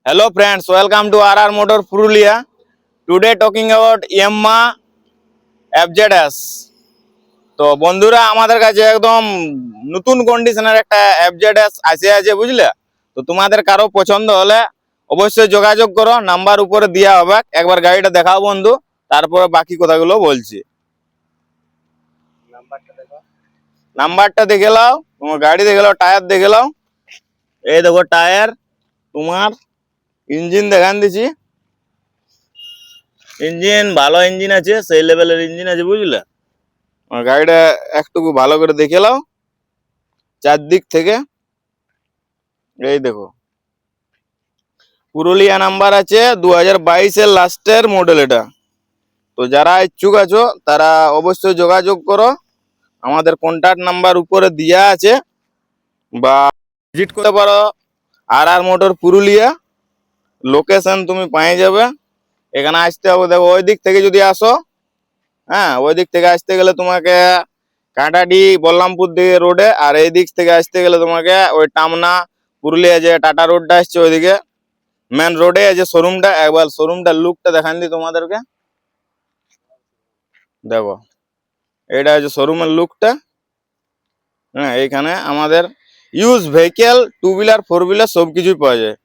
Hello friends, welcome to RR Motor Purulia. Today talking about Yamaha FZS. তো বন্ধুরা আমাদের কাছে একদম নতুন কন্ডিশনের একটা FZS আছে বুঝলে। তো তোমাদের কারো পছন্দ হলে অবশ্যই যোগাযোগ করো, নাম্বার উপরে দেওয়া হবে। একবার গাড়িটা দেখাও বন্ধু, তারপরে বাকি কথাগুলো বলছি। নাম্বারটা দেখে নাও, তোমার গাড়ি দেখে নাও, টায়ার দেখে নাও। এই দেখো টায়ার, তোমার ইঞ্জিন দেখান দিছি। ইঞ্জিন ভালো ইঞ্জিন আছে, সেই লেভেলের ইঞ্জিন আছে বুঝলে। গাড়িটা একটু ভালো করে দেখে নাও চারদিক থেকে। এই দেখো পুরুলিয়া নাম্বার আছে, 2022-এর লাস্টের মডেল এটা। তো যারা ইচ্ছুক আছো তারা অবশ্যই যোগাযোগ করো, আমাদের কন্ট্যাক্ট নাম্বার উপরে দেওয়া আছে, বা ভিজিট করতে পারো RR মোটর পুরুলিয়া। লোকেশন তুমি পেয়ে যাবে। এখানে আসতে হবে, দেখো ওই দিক থেকে যদি আসো, হ্যাঁ ওই দিক থেকে আসতে গেলে তোমাকে কাঁটাডি বল্লামপুর দিকে রোডে, আর এই দিক থেকে আসতে গেলে তোমাকে ওই টামনা পুরুলিয়া যে টাটা রোডটা আসছে ওইদিকে মেন রোডে যে শোরুমটা। একবার শোরুমটার লুকটা দেখান দিই তোমাদেরকে। দেখো এটা হচ্ছে শোরুমের লুকটা। হ্যাঁ এইখানে আমাদের use vehicle, two wheeler, four wheeler সব কিছুই পাওয়া যায়।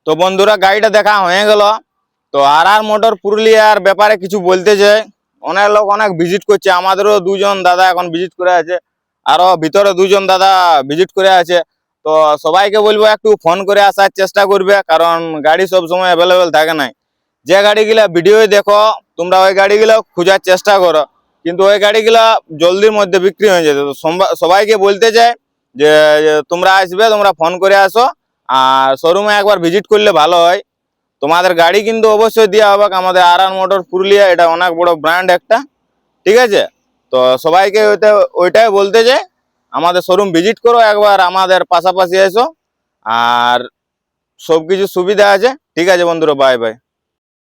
তো বন্ধুরা গাড়িটা দেখা হয়ে গেল। তো RR মোটর পুরুলিয়ার ব্যাপারে কিছু বলতে চাই। অনেক লোক অনেক ভিজিট করছে, আমাদেরও দুজন দাদা এখন ভিজিট করে আছে, আরো ভিতরে দুজন দাদা ভিজিট করে আছে। তো সবাইকে বলবো একটু ফোন করে আসার চেষ্টা করবে, কারণ গাড়ি সব সময় অ্যাভেলেবেল থাকে না। যে গাড়িগুলা ভিডিও দেখো তোমরা ওই গাড়িগুলো খোঁজার চেষ্টা করো, কিন্তু ওই গাড়িগুলা জলদির মধ্যে বিক্রি হয়ে যেত। তো সবাইকে বলতে চাই যে তোমরা আসবে, তোমরা ফোন করে আসো, আর শোরুমে একবার ভিজিট করলে ভালো হয়। তোমাদের গাড়ি কিন্তু অবশ্যই দেওয়া হবে আমাদের RR মোটর পুরুলিয়া, এটা অনেক বড় ব্র্যান্ড একটা, ঠিক আছে। তো সবাইকে ওইটাই বলতে চাই, আমাদের শোরুম ভিজিট করো একবার, আমাদের পাশাপাশি এসো, আর সবকিছু সুবিধা আছে। ঠিক আছে বন্ধুরা, বাই বাই।